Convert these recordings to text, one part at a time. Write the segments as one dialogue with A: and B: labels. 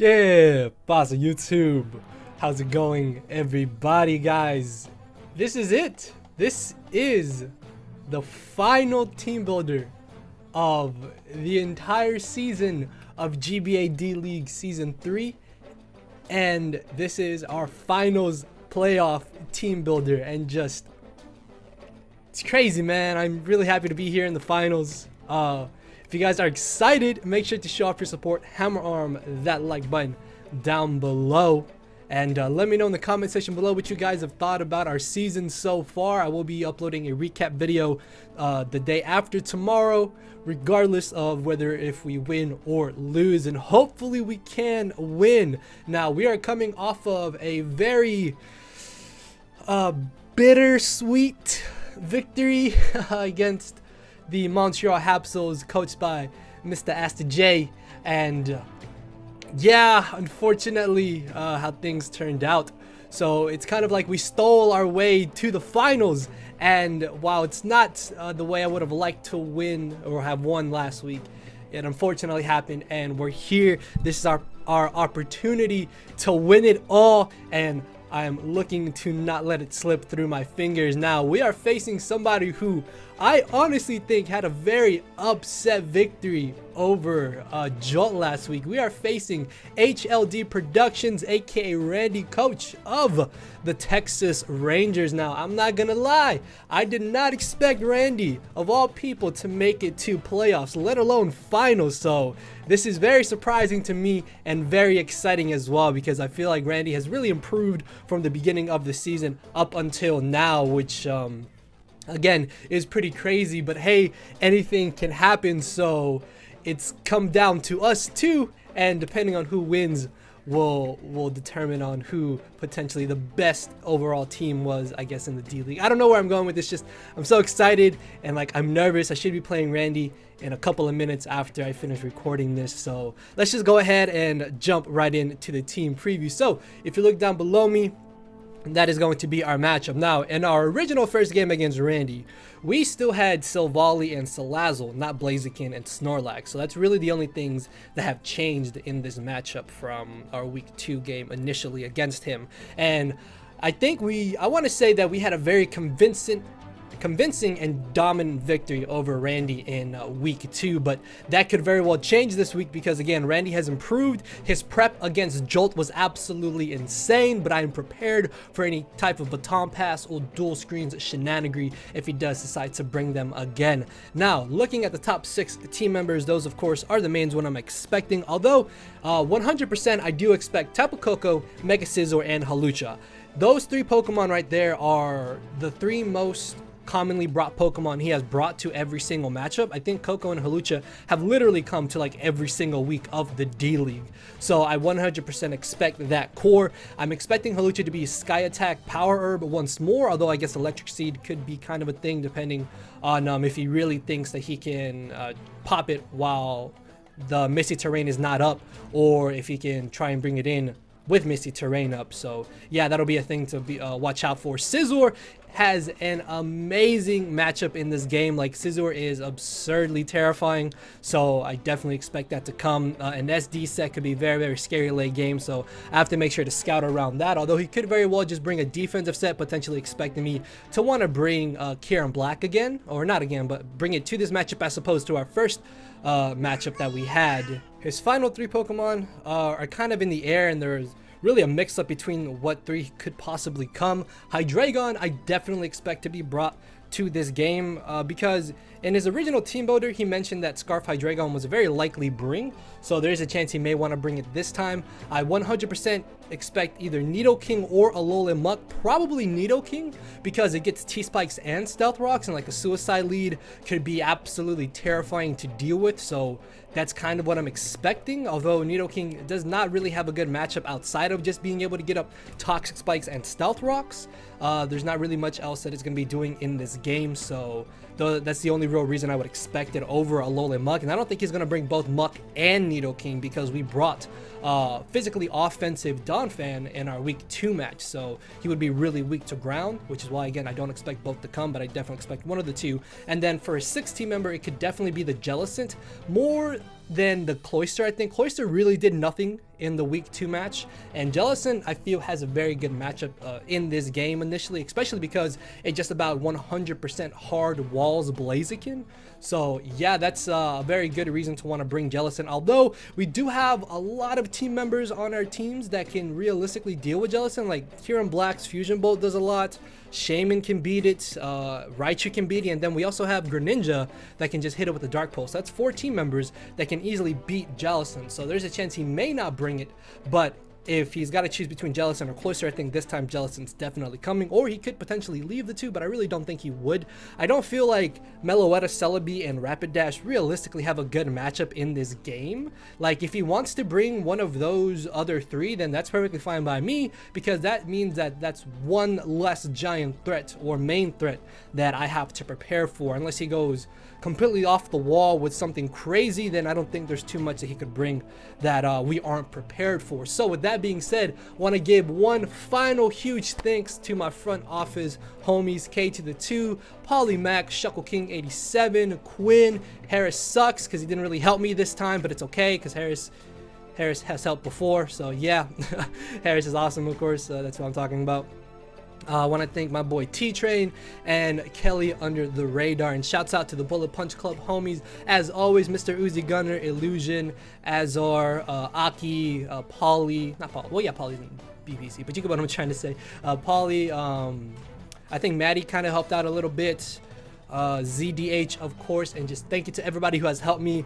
A: Yeah, boss of YouTube. How's it going, everybody, guys? This is it. This is the final team builder of the entire season of GBA D League Season 3. And this is our finals playoff team builder. And just, it's crazy, man. I'm really happy to be here in the finals. If you guys are excited, make sure to show off your support. Hammer arm that like button down below. And let me know in the comment section below what you guys have thought about our season so far. I will be uploading a recap video the day after tomorrow, regardless of whether if we win or lose. And hopefully we can win. Now, we are coming off of a very bittersweet victory against the Montreal Hapsels, coached by Mr. Asta J. And yeah, unfortunately, how things turned out. So it's kind of like we stole our way to the finals. And while it's not the way I would have liked to win or have won last week, it unfortunately happened, and we're here. This is our opportunity to win it all, and I'm looking to not let it slip through my fingers. Now, we are facing somebody who I honestly think had a very upset victory over Jolt last week. We are facing HLD Productions, aka Randy, coach of the Texas Rangers. Now, I'm not gonna lie, I did not expect Randy, of all people, to make it to playoffs, let alone finals. So this is very surprising to me and very exciting as well, because I feel like Randy has really improved from the beginning of the season up until now, which again is pretty crazy. But hey, anything can happen, so it's come down to us too, and depending on who wins will determine on who potentially the best overall team was, I guess, in the D League. I don't know where I'm going with this, just I'm so excited and like I'm nervous. I should be playing Randy in a couple of minutes after I finish recording this, so let's just go ahead and jump right into the team preview. So if you look down below me, that is going to be our matchup. Now, in our original first game against Randy, we still had Silvally and Salazzle, not Blaziken and Snorlax. So that's really the only things that have changed in this matchup from our week 2 game initially against him. And I think I want to say that we had a very convincing and dominant victory over Randy in week 2, but that could very well change this week, because again, Randy has improved. His prep against Jolt was absolutely insane, but I am prepared for any type of baton pass or dual screens shenanigery if he does decide to bring them again. Now, looking at the top 6 team members, those of course are the mains one I'm expecting, although 100% I do expect Tapu Koko, Mega Scizor, and Hawlucha. Those 3 Pokemon right there are the 3 most commonly brought Pokemon he has brought to every single matchup. I think Koko and Hawlucha have literally come to like every single week of the D League. So I 100% expect that core. I'm expecting Hawlucha to be Sky Attack Power Herb once more, although I guess Electric Seed could be kind of a thing depending on if he really thinks that he can pop it while the Misty Terrain is not up, or if he can try and bring it in with Misty Terrain up. So yeah, that'll be a thing to be watch out for. Scizor has an amazing matchup in this game. Like, Scizor is absurdly terrifying, so I definitely expect that to come. An SD set could be very, very scary late game, so I have to make sure to scout around that, although he could very well just bring a defensive set, potentially expecting me to want to bring Kieran Black again, or not again, but bring it to this matchup as opposed to our first matchup that we had. His final 3 Pokemon are kind of in the air, and there's really a mix-up between what 3 could possibly come. Hydreigon, I definitely expect to be brought to this game because in his original team builder, he mentioned that Scarf Hydreigon was a very likely bring, so there's a chance he may want to bring it this time. I 100% expect either Nidoking or Alolan Muck, probably Nidoking, because it gets T-Spikes and Stealth Rocks, and like a Suicide Lead could be absolutely terrifying to deal with, so that's kind of what I'm expecting, although Nidoking does not really have a good matchup outside of just being able to get up Toxic Spikes and Stealth Rocks. There's not really much else that it's going to be doing in this game, so that's the only real reason I would expect it over Alolan Muck. And I don't think he's going to bring both Muck and Nidoking, because we brought physically offensive Donphan in our week 2 match, so he would be really weak to ground, which is why, again, I don't expect both to come, but I definitely expect one of the two. And then for a 6 team member, it could definitely be the Jellicent. More than the Cloyster. I think Cloyster really did nothing in the week 2 match, and Jellicent I feel has a very good matchup in this game initially, especially because it just about 100% hard walls Blaziken. So yeah, that's a very good reason to want to bring Jellicent, although we do have a lot of team members on our teams that can realistically deal with Jellicent. Like here in Black's Fusion Bolt does a lot, Shaman can beat it, Raichu can beat it, and then we also have Greninja that can just hit it with the Dark Pulse. That's 4 team members that can easily beat Jellicent, so there's a chance he may not bring it, but if he's got to choose between Jellicent or Cloyster, I think this time Jellicent's definitely coming, or he could potentially leave the 2, but I really don't think he would. I don't feel like Meloetta, Celebi, and Rapidash realistically have a good matchup in this game. Like, if he wants to bring one of those other 3, then that's perfectly fine by me, because that means that that's one less giant threat or main threat that I have to prepare for. Unless he goes completely off the wall with something crazy, then I don't think there's too much that he could bring that we aren't prepared for. So with that being said, want to give one final huge thanks to my front office homies, K to the 2, Polymac, Shuckle King 87, Quinn, Harris sucks because he didn't really help me this time, but it's okay because Harris has helped before, so yeah. Harris is awesome, of course, that's what I'm talking about. I want to thank my boy T-Train and Kelly under the radar, and shouts out to the Bullet Punch Club homies as always, Mr. Uzi Gunner, Illusion, Azar, Aki, Polly, not Polly, well yeah, Polly's in BBC, but you get what I'm trying to say. Polly, I think Maddie kind of helped out a little bit, ZDH of course, and just thank you to everybody who has helped me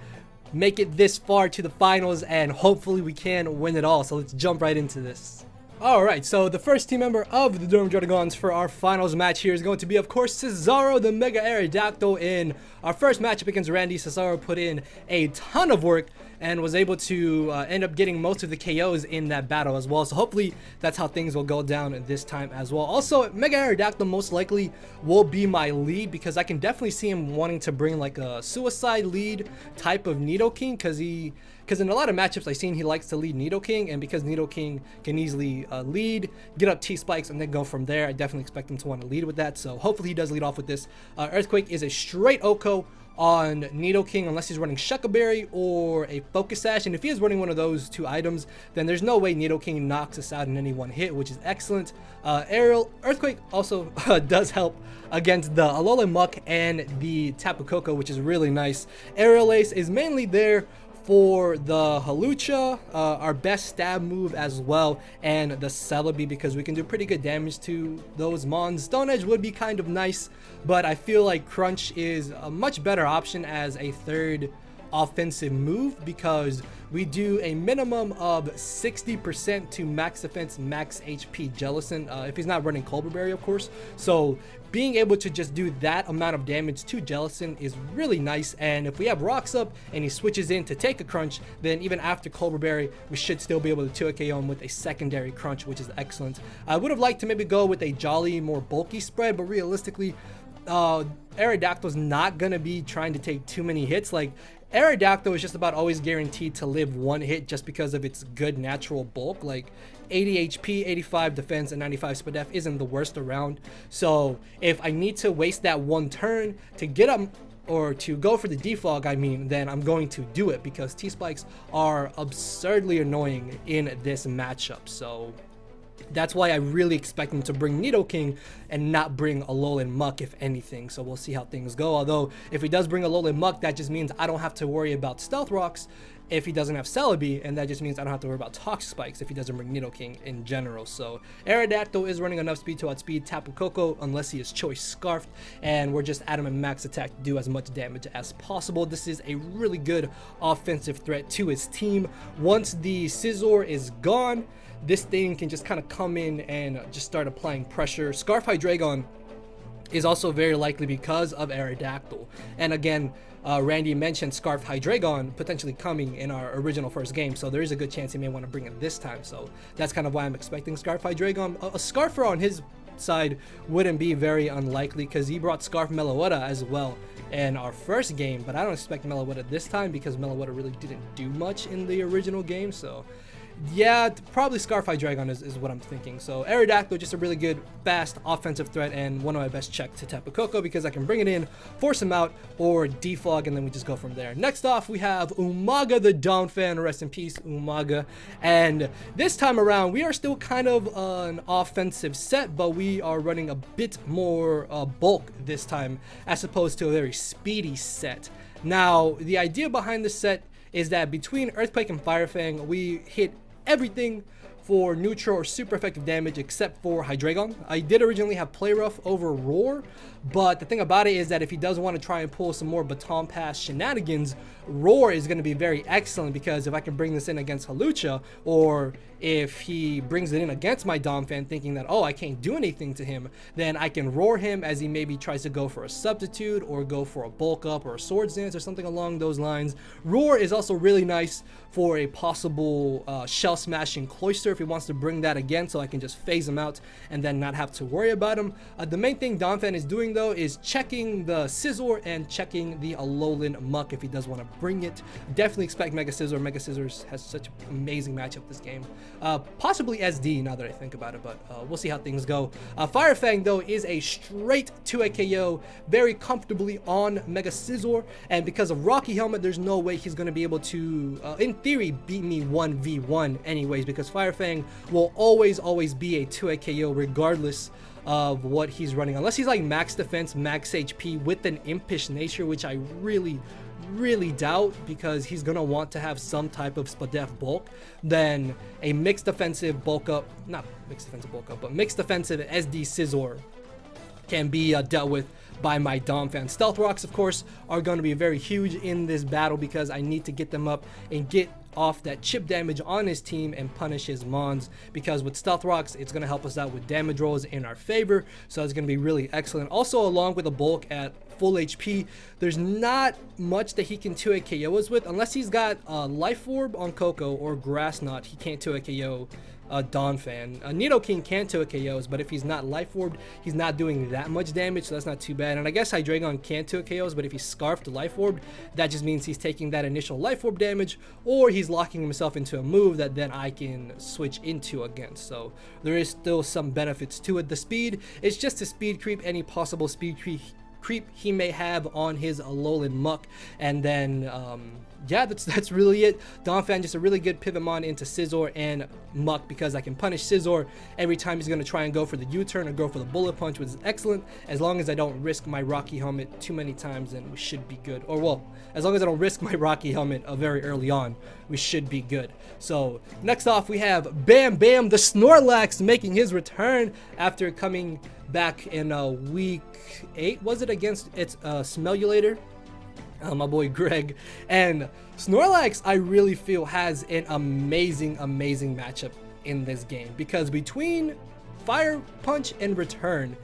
A: make it this far to the finals, and hopefully we can win it all. So let's jump right into this. Alright, so the first team member of the Durham Dragons for our finals match here is going to be, of course, Cesaro, the Mega Aerodactyl. In our first matchup against Randy, Cesaro put in a ton of work and was able to end up getting most of the KOs in that battle as well. So hopefully that's how things will go down this time as well. Also, Mega Aerodactyl most likely will be my lead, because I can definitely see him wanting to bring like a suicide lead type of Nidoking, because in a lot of matchups I've seen he likes to lead Nidoking, and because Nidoking can easily lead, get up T-Spikes, and then go from there, I definitely expect him to want to lead with that. So hopefully he does lead off with this. Earthquake is a straight Oko on Nidoking unless he's running Shuckle Berry or a Focus Sash, and if he is running one of those 2 items, then there's no way Nidoking knocks us out in any one hit, which is excellent. Earthquake also does help against the Alola Muck and the Tapu Koko, which is really nice. Aerial Ace is mainly there for the Halucha, our best stab move as well, and the Celebi, because we can do pretty good damage to those Mons. Stone Edge would be kind of nice, but I feel like Crunch is a much better option as a 3rd offensive move, because we do a minimum of 60% to max defense, max HP Jellicent, if he's not running Colbur Berry, of course. So being able to just do that amount of damage to Jellicent is really nice, and if we have Rocks up and he switches in to take a Crunch, then even after Colbur Berry, we should still be able to 2KO him with a secondary Crunch, which is excellent. I would have liked to maybe go with a Jolly, more bulky spread, but realistically, Aerodactyl's not going to be trying to take too many hits. Like, Aerodactyl is just about always guaranteed to live 1 hit just because of its good natural bulk. Like 80 HP, 85 defense, and 95 speed def isn't the worst around. So if I need to waste that 1 turn to get up or to go for the defog, I mean, then I'm going to do it, because T-Spikes are absurdly annoying in this matchup. So that's why I really expect him to bring Nidoking and not bring Alolan Muck, if anything. So we'll see how things go. Although, if he does bring Alolan Muck, that just means I don't have to worry about Stealth Rocks if he doesn't have Celebi, and that just means I don't have to worry about Toxic Spikes if he doesn't bring Nidoking in general. So Aerodactyl is running enough speed to outspeed Tapu Koko unless he is Choice Scarfed, and we're just Adamant Max Attack to do as much damage as possible. This is a really good offensive threat to his team. Once the Scizor is gone, this thing can just kind of come in and just start applying pressure. Scarf Hydreigon is also very likely because of Aerodactyl. And again, Randy mentioned Scarf Hydreigon potentially coming in our original first game, so there is a good chance he may want to bring it this time. So that's kind of why I'm expecting Scarf Hydreigon. A Scarfer on his side wouldn't be very unlikely, because he brought Scarf Meloetta as well in our first game, but I don't expect Meloetta this time because Meloetta really didn't do much in the original game. So Yeah, probably Scarf Hydreigon is what I'm thinking. So Aerodactyl, just a really good, fast, offensive threat, and one of my best checks to Tapu Koko because I can bring it in, force him out, or defog, and then we just go from there. Next off, we have Umaga the Donphan. Rest in peace, Umaga. And this time around, we are still kind of an offensive set, but we are running a bit more bulk this time as opposed to a very speedy set. Now, the idea behind this set is that between Earthquake and Fire Fang, we hit everything for neutral or super effective damage except for Hydreigon. I did originally have Play Rough over Roar, but the thing about it is that if he does want to try and pull some more Baton Pass shenanigans, Roar is going to be very excellent because if I can bring this in against Hawlucha, or if he brings it in against my Donphan thinking that, oh, I can't do anything to him, then I can Roar him as he maybe tries to go for a Substitute or go for a Bulk Up or a Swords Dance or something along those lines. Roar is also really nice for a possible Shell Smashing Cloyster if he wants to bring that again, so I can just phase him out and then not have to worry about him. The main thing Donphan is doing though is checking the Scizor and checking the Alolan Muck if he does want to bring it. Definitely expect Mega Scizor. Mega Scizor has such an amazing matchup this game. Possibly SD now that I think about it, but we'll see how things go. Fire Fang though is a straight 2-hit KO very comfortably on Mega Scizor, and because of Rocky Helmet, there's no way he's going to be able to, in theory, beat me 1v1 anyways, because Fire Fang will always be a 2-hit KO regardless of what he's running, unless he's like max defense, max HP with an impish nature, which I really doubt because he's gonna want to have some type of Spadef bulk. Then a mixed defensive bulk up, not mixed defensive bulk up, but mixed defensive SD Scizor can be dealt with by my Donphan. Stealth Rocks, of course, are going to be very huge in this battle because I need to get them up and get off that chip damage on his team and punish his Mons, because with Stealth Rocks, it's going to help us out with damage rolls in our favor, so it's going to be really excellent. Also, along with a bulk at full HP, there's not much that he can 2-hit KO us with, unless he's got Life Orb on Koko or Grass Knot. He can't 2-hit KO Donphan. Nidoking can 2-hit KOs, but if he's not Life Orbed, he's not doing that much damage, so that's not too bad. And I guess Hydreigon can 2-hit KOs, but if he's Scarfed Life Orbed, that just means he's taking that initial Life Orb damage, or he's locking himself into a move that then I can switch into against. So there is still some benefits to it. The speed is just to speed creep any possible speed creep he may have on his Alolan Muck, and then yeah, that's really it. Donphan just a really good Pivotmon into Scizor and Muck because I can punish Scizor every time he's going to try and go for the U-turn or go for the Bullet Punch, which is excellent. As long as I don't risk my Rocky Helmet too many times, then we should be good. Or well, as long as I don't risk my Rocky Helmet very early on, we should be good. So next off, we have Bam Bam the Snorlax making his return after coming back in week 8, was it, against its Smellulator, my boy Greg. And Snorlax, I really feel, has an amazing matchup in this game, because between Fire Punch and Return,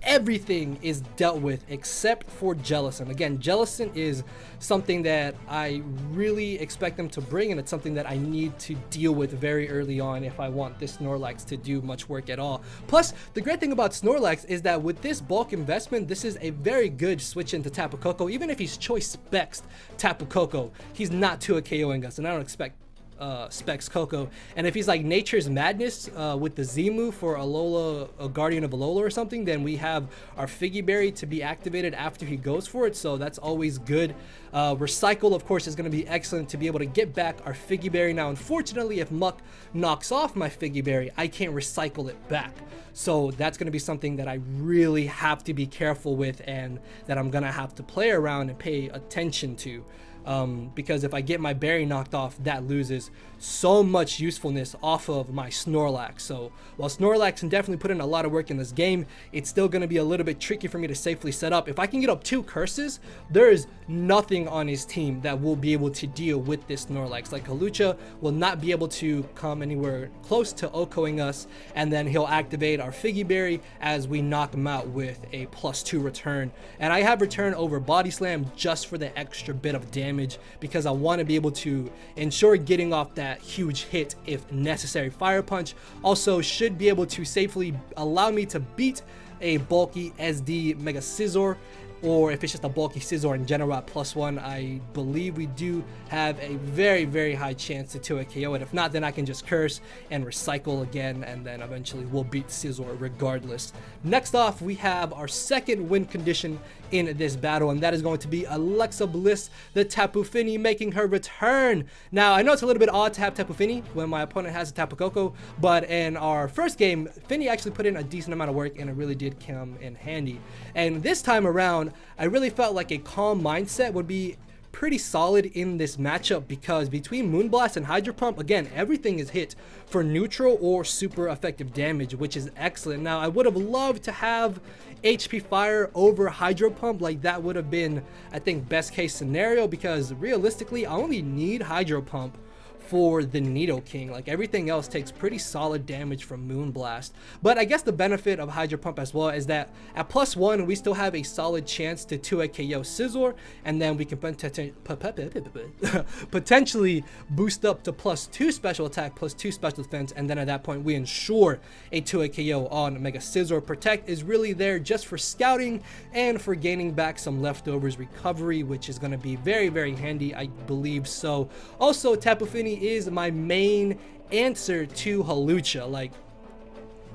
A: everything is dealt with except for Jellicent. Again, Jellicent is something that I really expect them to bring, and it's something that I need to deal with very early on if I want this Snorlax to do much work at all. Plus, the great thing about Snorlax is that with this bulk investment, this is a very good switch into Tapu Koko. Even if he's choice specs Tapu Koko, he's not 2-hit KOing us, and I don't expect specs Koko. And if he's like Nature's Madness with the Z move for Alola, a Guardian of Alola or something, then we have our Figgy Berry to be activated after he goes for it, so that's always good. Recycle, of course, is going to be excellent to be able to get back our Figgy Berry. Now, unfortunately, if Muck knocks off my Figgy Berry, I can't recycle it back. So that's going to be something that I really have to be careful with, and that I'm going to have to play around and pay attention to. Because if I get my berry knocked off, that loses so much usefulness off of my Snorlax. So while Snorlax can definitely put in a lot of work in this game, it's still going to be a little bit tricky for me to safely set up. If I can get up 2 curses, there is nothing on his team that will be able to deal with this Snorlax. Like Hawlucha will not be able to come anywhere close to Okoing us, and then he'll activate our Figgy Berry as we knock him out with a +2 return. And I have return over Body Slam just for the extra bit of damage, because I want to be able to ensure getting off that huge hit if necessary. Fire Punch also should be able to safely allow me to beat a bulky SD Mega Scizor, or if it's just a bulky Scizor in general at +1, I believe we do have a very, very high chance to 2-hit KO it. If not, then I can just curse and recycle again, and then eventually we'll beat Scizor regardless. Next off, we have our second win condition in this battle, and that is going to be Alexa Bliss, the Tapu Fini, making her return. Now, I know it's a little bit odd to have Tapu Fini when my opponent has a Tapu Koko, but in our first game, Fini actually put in a decent amount of work, and it really did come in handy. And this time around, I really felt like a calm mindset would be pretty solid in this matchup, because between Moonblast and Hydro Pump, again, everything is hit for neutral or super effective damage, which is excellent. Now, I would have loved to have HP Fire over Hydro Pump. Like, that would have been, I think, best case scenario, because realistically, I only need Hydro Pump for the Nidoking. Like, everything else takes pretty solid damage from Moonblast. But I guess the benefit of Hydro Pump as well is that at +1 we still have a solid chance to 2-hit KO Scizor, and then we can potentially boost up to +2 special attack, +2 special defense, and then at that point we ensure a 2-hit KO on Mega Scizor. Protect is really there just for scouting and for gaining back some leftovers recovery, which is going to be very, very handy, I believe. So also, Tapu Fini is my main answer to Hawlucha. Like,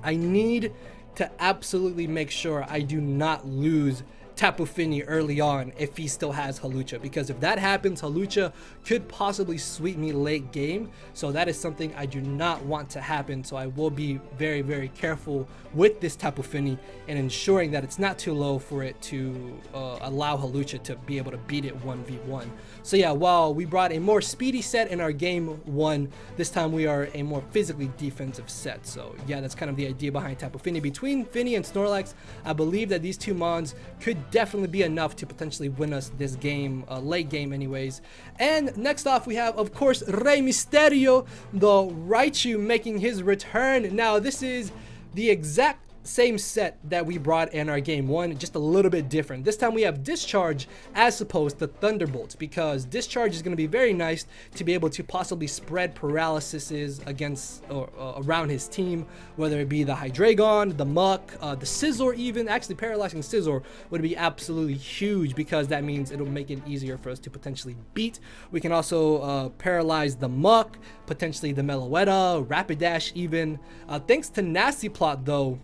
A: I need to absolutely make sure I do not lose Tapu Fini early on if he still has Hawlucha, because if that happens, Hawlucha could possibly sweep me late game. So that is something I do not want to happen. So I will be very, very careful with this Tapu Fini and ensuring that it's not too low for it to allow Hawlucha to be able to beat it 1v1. So yeah, while we brought a more speedy set in our game 1, this time we are a more physically defensive set. So yeah, that's kind of the idea behind Tapu Fini. Between Fini and Snorlax, I believe that these two mons could definitely be enough to potentially win us this game, late game anyways. And next off, we have, of course, Rey Mysterio, the Raichu, making his return. Now, this is the exact same set that we brought in our game 1, just a little bit different. This time we have Discharge as opposed to Thunderbolt, because Discharge is going to be very nice to be able to possibly spread paralysis against or around his team, whether it be the Hydreigon, the Muck, the Scizor even. Actually, paralyzing Scizor would be absolutely huge, because that means it'll make it easier for us to potentially beat. We can also paralyze the Muck, potentially the Meloetta, Rapidash even. Thanks to Nasty Plot though,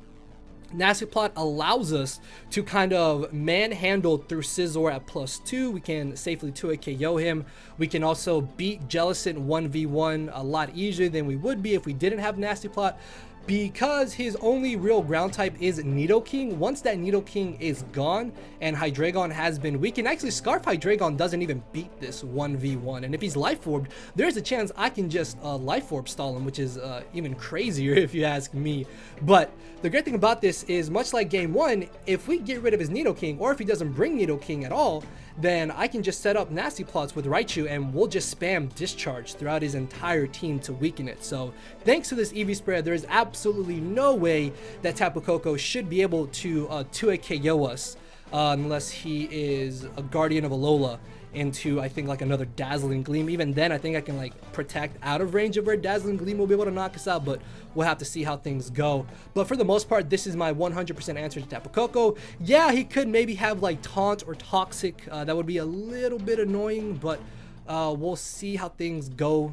A: Nasty Plot allows us to kind of manhandle through Scizor at +2. We can safely 2-hit KO him. We can also beat Jellicent 1v1 a lot easier than we would be if we didn't have Nasty Plot, because his only real ground type is Nidoking. Once that Nidoking is gone and Hydreigon has been weakened, actually Scarf Hydreigon doesn't even beat this 1v1, and if he's Life Orbed, there's a chance I can just Life Orb stall him, which is even crazier if you ask me. But the great thing about this is, much like game 1, if we get rid of his Nidoking, or if he doesn't bring Nidoking at all, then I can just set up Nasty Plots with Raichu and we'll just spam Discharge throughout his entire team to weaken it. So thanks to this EV spread, there is absolutely no way that Tapu Koko should be able to 2-hit KO us unless he is a Guardian of Alola into, I think, like another Dazzling Gleam. Even then, I think I can like protect out of range of where Dazzling Gleam will be able to knock us out, but we'll have to see how things go. But for the most part, this is my 100% answer to Tapu Koko. Yeah, he could maybe have like Taunt or Toxic. That would be a little bit annoying, but we'll see how things go,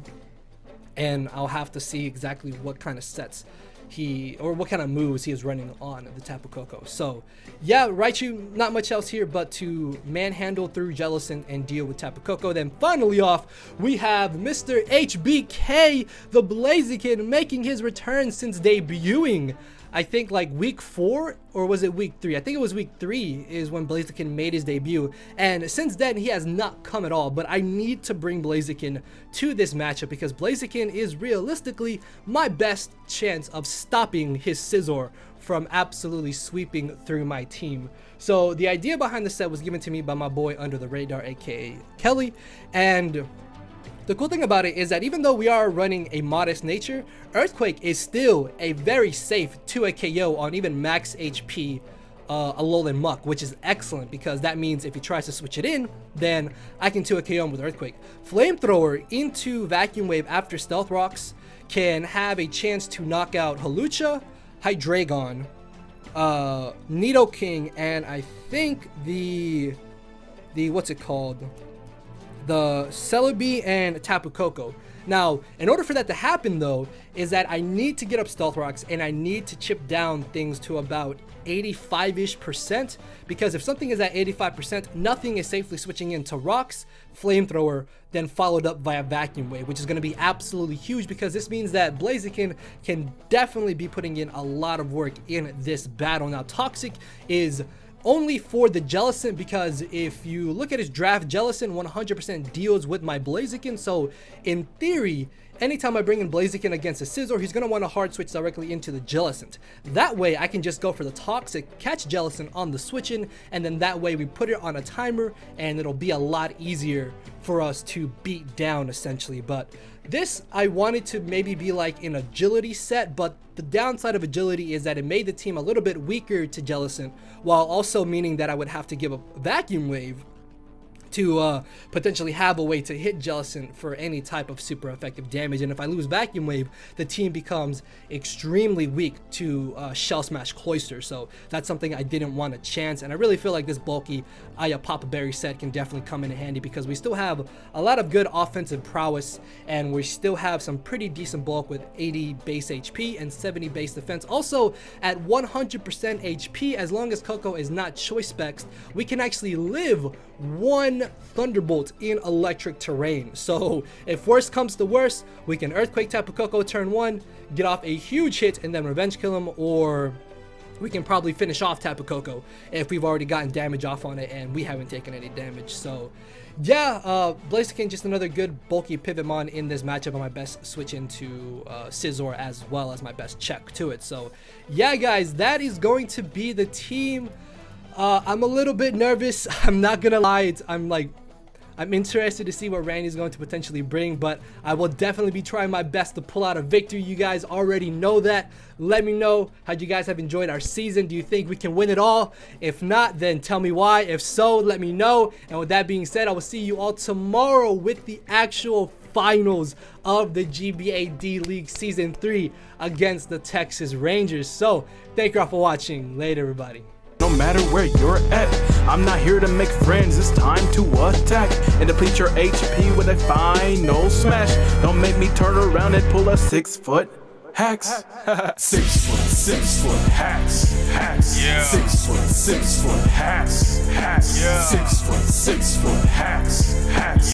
A: and I'll have to see exactly what kind of sets or what kind of moves he is running on the Tapu Koko. So yeah, Raichu, not much else here but to manhandle through Jellicent and deal with Tapu Koko. Then finally off, we have Mr. HBK, the Blaziken, making his return since debuting, I think, like week 4, or was it week 3? I think it was week 3 is when Blaziken made his debut, and since then he has not come at all. But I need to bring Blaziken to this matchup, because Blaziken is realistically my best chance of stopping his Scizor from absolutely sweeping through my team. So the idea behind the set was given to me by my boy Under the Radar, aka Kelly, and the cool thing about it is that even though we are running a modest nature, Earthquake is still a very safe 2-hit KO on even max HP Alolan Muck, which is excellent, because that means if he tries to switch it in, then I can 2-hit KO him with Earthquake. Flamethrower into Vacuum Wave after Stealth Rocks can have a chance to knock out Hawlucha, Hydreigon, Nidoking, and I think the what's it called? The Celebi and Tapu Koko. Now, in order for that to happen though, is that I need to get up Stealth Rocks and I need to chip down things to about 85-ish%, because if something is at 85%, nothing is safely switching into Rocks, Flamethrower, then followed up via Vacuum Wave, which is going to be absolutely huge, because this means that Blaziken can definitely be putting in a lot of work in this battle. Now, Toxic is only for the Jellicent, because if you look at his draft, Jellicent 100% deals with my Blaziken, so in theory, anytime I bring in Blaziken against a Scizor, he's going to want to hard switch directly into the Jellicent. That way, I can just go for the Toxic, catch Jellicent on the switch-in, and then that way we put it on a timer, and it'll be a lot easier for us to beat down, essentially. But this, I wanted to maybe be like an agility set, but the downside of agility is that it made the team a little bit weaker to Jellicent, while also meaning that I would have to give a Vacuum Wave to potentially have a way to hit Jellicent for any type of super effective damage. And if I lose Vacuum Wave, the team becomes extremely weak to Shell Smash Cloyster, so that's something I didn't want to chance. And I really feel like this bulky Papa Berry set can definitely come in handy, because we still have a lot of good offensive prowess, and we still have some pretty decent bulk with 80 base HP and 70 base defense. Also, at 100% HP, as long as Koko is not choice specs, we can actually live one Thunderbolt in electric terrain. So if worst comes to worst, we can Earthquake Tapu Koko turn 1, get off a huge hit, and then revenge kill him, or we can probably finish off Tapu Koko if we've already gotten damage off on it and we haven't taken any damage. So yeah, Blaziken, just another good bulky Pivotmon in this matchup, on my best switch into Scizor, as well as my best check to it. So yeah guys, that is going to be the team. I'm a little bit nervous, I'm not gonna lie. I'm interested to see what Randy's going to potentially bring, but I will definitely be trying my best to pull out a victory. You guys already know that. Let me know how you guys have enjoyed our season. Do you think we can win it all? If not, then tell me why. If so, let me know. And with that being said, I will see you all tomorrow with the actual finals of the GBA D-League Season 3 against the Texas Rangers. So, thank you all for watching. Later, everybody.
B: No matter where you're at, I'm not here to make friends, it's time to attack and deplete your HP with a final smash. Don't make me turn around and pull a 6-foot hacks. 6 foot hacks. Yeah. 6 foot hacks. Yeah. 6 foot hacks.